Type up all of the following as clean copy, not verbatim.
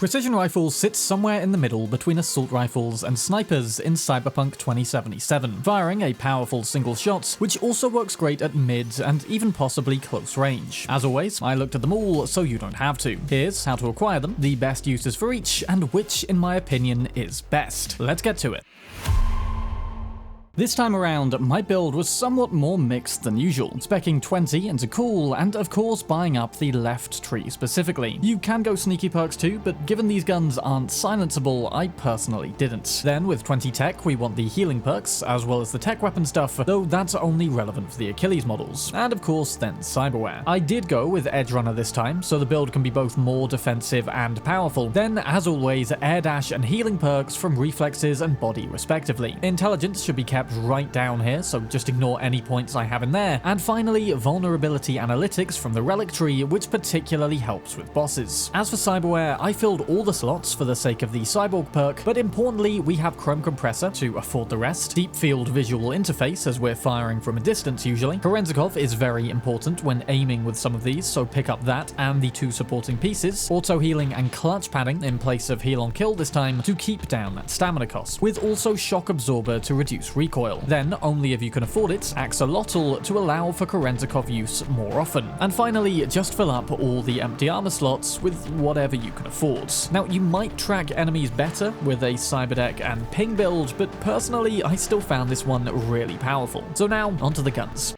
Precision rifles sit somewhere in the middle between assault rifles and snipers in Cyberpunk 2077, firing a powerful single shot, which also works great at mid and even possibly close range. As always, I looked at them all so you don't have to. Here's how to acquire them, the best uses for each, and which, in my opinion, is best. Let's get to it. This time around, my build was somewhat more mixed than usual, speccing 20 into cool, and of course buying up the left tree specifically. You can go sneaky perks too, but given these guns aren't silenceable, I personally didn't. Then with 20 tech, we want the healing perks, as well as the tech weapon stuff, though that's only relevant for the Achilles models. And of course then cyberware. I did go with Edge Runner this time, so the build can be both more defensive and powerful. Then, as always, air dash and healing perks from reflexes and body respectively. Intelligence should be kept right down here, so just ignore any points I have in there. And finally, vulnerability analytics from the relic tree, which particularly helps with bosses. As for cyberware, I filled all the slots for the sake of the cyborg perk, but importantly, we have chrome compressor to afford the rest, deep field visual interface as we're firing from a distance usually. Korenzikov is very important when aiming with some of these, so pick up that and the two supporting pieces. Auto healing and clutch padding in place of heal on kill this time to keep down that stamina cost, with also shock absorber to reduce recoil. Then, only if you can afford it, axolotl to allow for Korenzikov use more often. And finally, just fill up all the empty armor slots with whatever you can afford. Now, you might track enemies better with a cyberdeck and ping build, but personally, I still found this one really powerful. So now, onto the guns.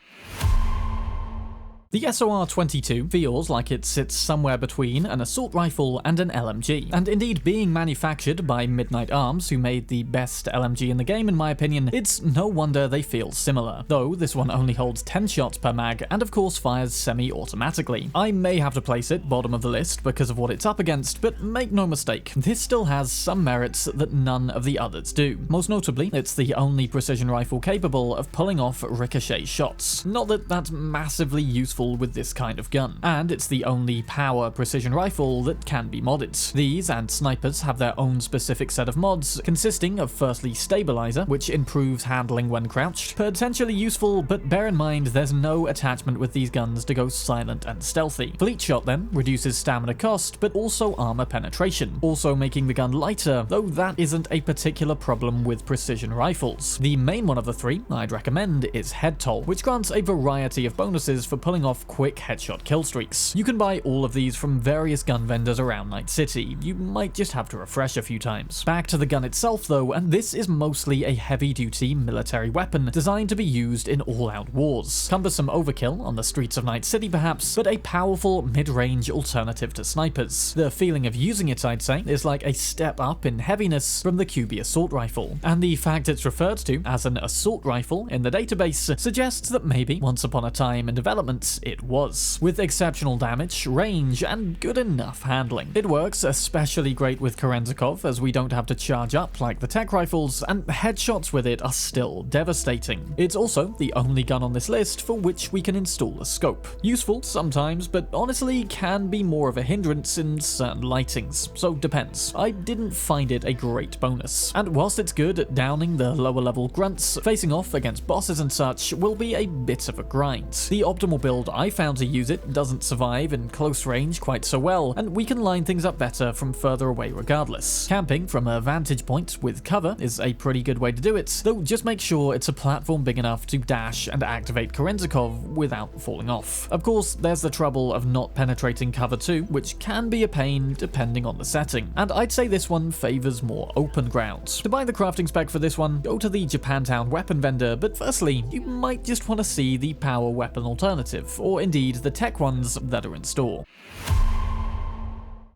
The SOR-22 feels like it sits somewhere between an assault rifle and an LMG, and indeed being manufactured by Midnight Arms, who made the best LMG in the game in my opinion, it's no wonder they feel similar, though this one only holds 10 shots per mag and of course fires semi-automatically. I may have to place it bottom of the list because of what it's up against, but make no mistake, this still has some merits that none of the others do. Most notably, it's the only precision rifle capable of pulling off ricochet shots. Not that that's massively useful with this kind of gun, and it's the only power precision rifle that can be modded. These and snipers have their own specific set of mods, consisting of firstly stabilizer, which improves handling when crouched, potentially useful, but bear in mind there's no attachment with these guns to go silent and stealthy. Fleet shot then reduces stamina cost, but also armor penetration, also making the gun lighter, though that isn't a particular problem with precision rifles. The main one of the three I'd recommend is head toll, which grants a variety of bonuses for pulling off quick headshot kill streaks. You can buy all of these from various gun vendors around Night City. You might just have to refresh a few times. Back to the gun itself though, and this is mostly a heavy-duty military weapon designed to be used in all-out wars. Cumbersome overkill on the streets of Night City perhaps, but a powerful mid-range alternative to snipers. The feeling of using it, I'd say, is like a step up in heaviness from the QB assault rifle, and the fact it's referred to as an assault rifle in the database suggests that maybe once upon a time in development it was, with exceptional damage, range, and good enough handling. It works especially great with Korenzikov, as we don't have to charge up like the tech rifles, and headshots with it are still devastating. It's also the only gun on this list for which we can install a scope. Useful sometimes, but honestly can be more of a hindrance in certain lightings, so depends. I didn't find it a great bonus. And whilst it's good at downing the lower level grunts, facing off against bosses and such will be a bit of a grind. The optimal build I found to use it doesn't survive in close range quite so well, and we can line things up better from further away regardless. Camping from a vantage point with cover is a pretty good way to do it, though just make sure it's a platform big enough to dash and activate Korenzikov without falling off. Of course, there's the trouble of not penetrating cover too, which can be a pain depending on the setting, and I'd say this one favors more open ground. To buy the crafting spec for this one, go to the Japantown weapon vendor, but firstly, you might just want to see the power weapon alternative, or indeed the tech ones that are in store.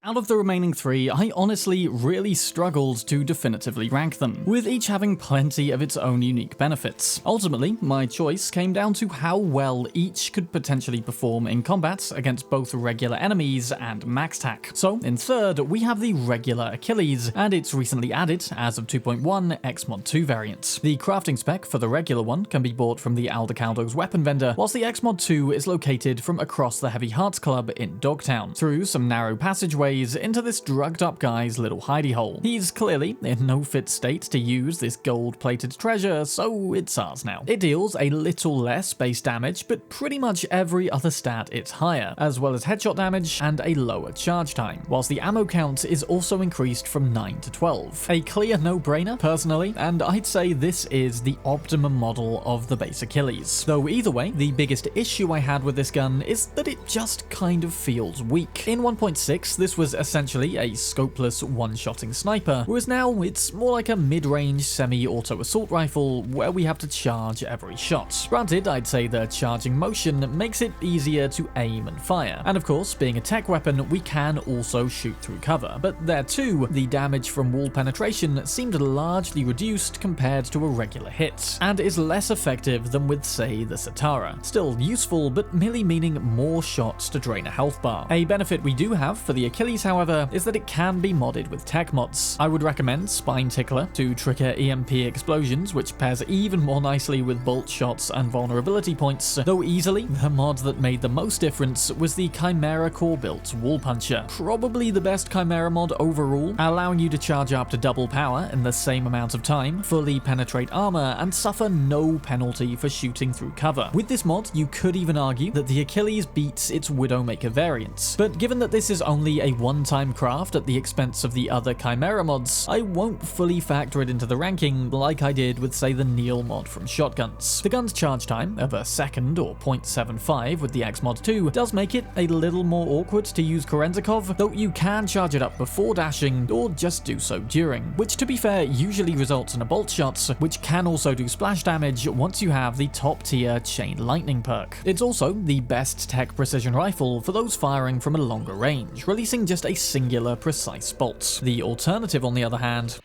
Out of the remaining three, I honestly really struggled to definitively rank them, with each having plenty of its own unique benefits. Ultimately, my choice came down to how well each could potentially perform in combat against both regular enemies and max tac. So, in third, we have the regular Achilles, and its recently added, as of 2.1, Xmod 2 variant. The crafting spec for the regular one can be bought from the Aldecaldo's weapon vendor, whilst the Xmod 2 is located from across the Heavy Hearts Club in Dogtown, through some narrow passageways hallways into this drugged up guy's little hidey hole. He's clearly in no fit state to use this gold-plated treasure, so it's ours now. It deals a little less base damage, but pretty much every other stat is higher, as well as headshot damage and a lower charge time, whilst the ammo count is also increased from 9 to 12. A clear no-brainer, personally, and I'd say this is the optimum model of the base Achilles. Though either way, the biggest issue I had with this gun is that it just kind of feels weak. In 1.6, this was essentially a scopeless one-shotting sniper, whereas now it's more like a mid-range semi-auto assault rifle where we have to charge every shot. Granted, I'd say the charging motion makes it easier to aim and fire, and of course, being a tech weapon, we can also shoot through cover, but there too, the damage from wall penetration seemed largely reduced compared to a regular hit, and is less effective than with, say, the Satara. Still useful, but merely meaning more shots to drain a health bar. A benefit we do have for the Achilles, however, is that it can be modded with tech mods. I would recommend Spine Tickler to trigger EMP explosions, which pairs even more nicely with bolt shots and vulnerability points, though easily, the mod that made the most difference was the Chimera core built Wall Puncher. Probably the best Chimera mod overall, allowing you to charge up to double power in the same amount of time, fully penetrate armor, and suffer no penalty for shooting through cover. With this mod, you could even argue that the Achilles beats its Widowmaker variants, but given that this is only a one-time craft at the expense of the other Chimera mods, I won't fully factor it into the ranking like I did with, say, the Neil mod from shotguns. The gun's charge time of a second or 0.75 with the X mod 2 does make it a little more awkward to use Korenzikov, though you can charge it up before dashing or just do so during, which to be fair usually results in a bolt shot, which can also do splash damage once you have the top tier Chain Lightning perk. It's also the best tech precision rifle for those firing from a longer range, releasing just a singular precise bolt. The alternative, on the other hand,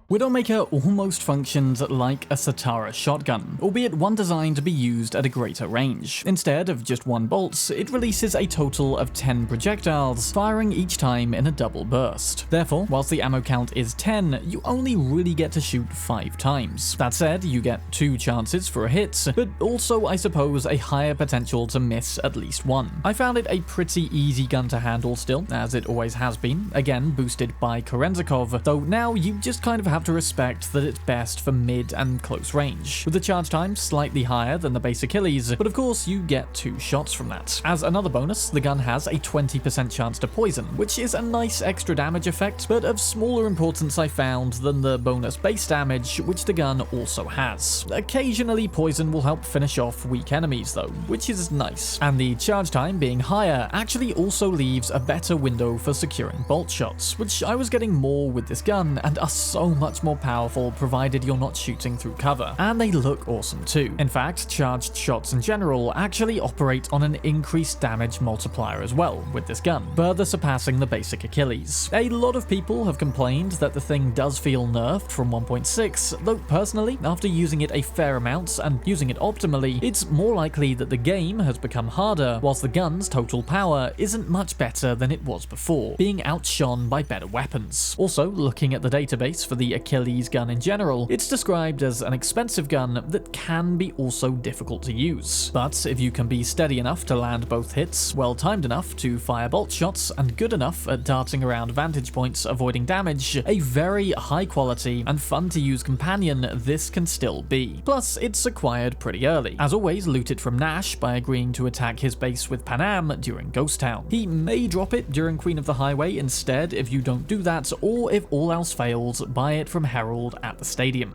Widowmaker almost functions like a Satara shotgun, albeit one designed to be used at a greater range. Instead of just one bolt, it releases a total of 10 projectiles, firing each time in a double burst. Therefore, whilst the ammo count is 10, you only really get to shoot 5 times. That said, you get 2 chances for a hit, but also, I suppose, a higher potential to miss at least one. I found it a pretty easy gun to handle still, as it always has been, again boosted by Korenzikov, though now you just kind of have to respect that it's best for mid and close range, with the charge time slightly higher than the base Achilles, but of course you get 2 shots from that. As another bonus, the gun has a 20% chance to poison, which is a nice extra damage effect, but of smaller importance I found than the bonus base damage, which the gun also has. Occasionally poison will help finish off weak enemies though, which is nice, and the charge time being higher actually also leaves a better window for securing bolt shots, which I was getting more with this gun and are so much more powerful provided you're not shooting through cover, and they look awesome too. In fact, charged shots in general actually operate on an increased damage multiplier as well with this gun, further surpassing the basic Achilles. A lot of people have complained that the thing does feel nerfed from 1.6, though personally, after using it a fair amount and using it optimally, it's more likely that the game has become harder, whilst the gun's total power isn't much better than it was before, being outshone by better weapons. Also, looking at the database for the Achilles gun in general, it's described as an expensive gun that can be also difficult to use. But if you can be steady enough to land both hits, well timed enough to fire bolt shots, and good enough at darting around vantage points avoiding damage, a very high quality and fun to use companion this can still be. Plus, it's acquired pretty early. As always, loot it from Nash by agreeing to attack his base with Panam during Ghost Town. He may drop it during Queen of the Highway instead if you don't do that, or if all else fails, buy it from Herald at the stadium.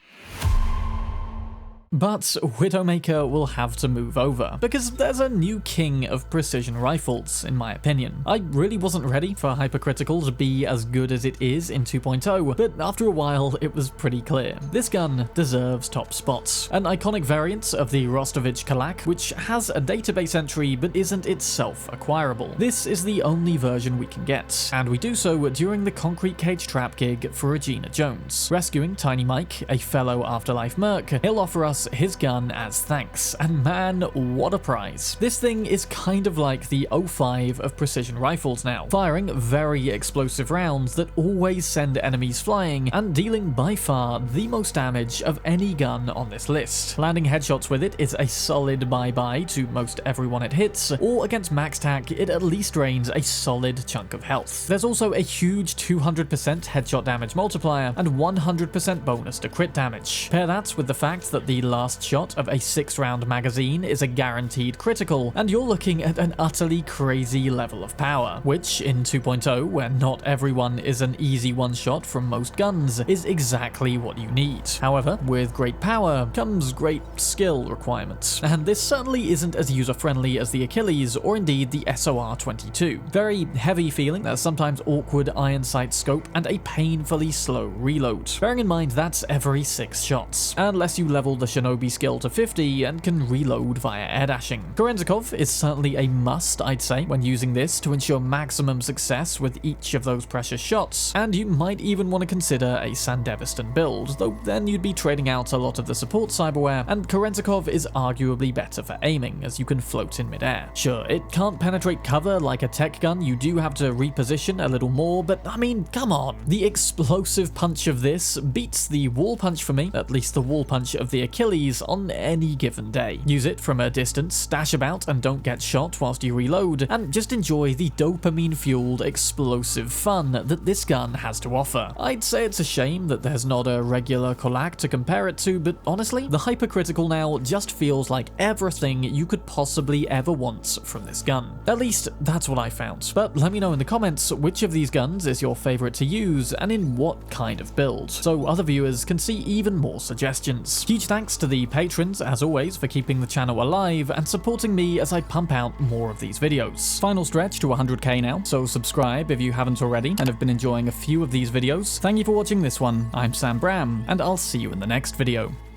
But Widowmaker will have to move over, because there's a new king of precision rifles, in my opinion. I really wasn't ready for Hypercritical to be as good as it is in 2.0, but after a while it was pretty clear. This gun deserves top spots. An iconic variant of the Rostovich Kalak, which has a database entry but isn't itself acquirable. This is the only version we can get, and we do so during the Concrete Cage Trap gig for Regina Jones. Rescuing Tiny Mike, a fellow Afterlife merc, he'll offer us us his gun as thanks, and man, what a prize. This thing is kind of like the 05 of precision rifles now, firing very explosive rounds that always send enemies flying and dealing by far the most damage of any gun on this list. Landing headshots with it is a solid bye-bye to most everyone it hits, or against max tac it at least drains a solid chunk of health. There's also a huge 200% headshot damage multiplier and 100% bonus to crit damage. Pair that with the fact that the last shot of a 6-round magazine is a guaranteed critical, and you're looking at an utterly crazy level of power, which in 2.0, where not everyone is an easy one-shot from most guns, is exactly what you need. However, with great power comes great skill requirements, and this certainly isn't as user-friendly as the Achilles or indeed the SOR-22. Very heavy feeling, there's sometimes awkward iron sight scope, and a painfully slow reload. Bearing in mind that's every 6 shots, unless you level the Shinobi skill to 50 and can reload via air dashing. Korendzikov is certainly a must, I'd say, when using this to ensure maximum success with each of those precious shots, and you might even want to consider a Sandevistan build, though then you'd be trading out a lot of the support cyberware, and Korendzikov is arguably better for aiming, as you can float in midair. Sure, it can't penetrate cover like a tech gun, you do have to reposition a little more, but I mean, come on. The explosive punch of this beats the wall punch for me, at least the wall punch of the Achilles, on any given day. Use it from a distance, dash about and don't get shot whilst you reload, and just enjoy the dopamine-fueled explosive fun that this gun has to offer. I'd say it's a shame that there's not a regular Kolak to compare it to, but honestly, the Hypercritical now just feels like everything you could possibly ever want from this gun. At least, that's what I found. But let me know in the comments which of these guns is your favorite to use and in what kind of build, so other viewers can see even more suggestions. Huge thanks to the patrons, as always, for keeping the channel alive and supporting me as I pump out more of these videos. Final stretch to 100k now, so subscribe if you haven't already and have been enjoying a few of these videos. Thank you for watching this one. I'm Bram, and I'll see you in the next video.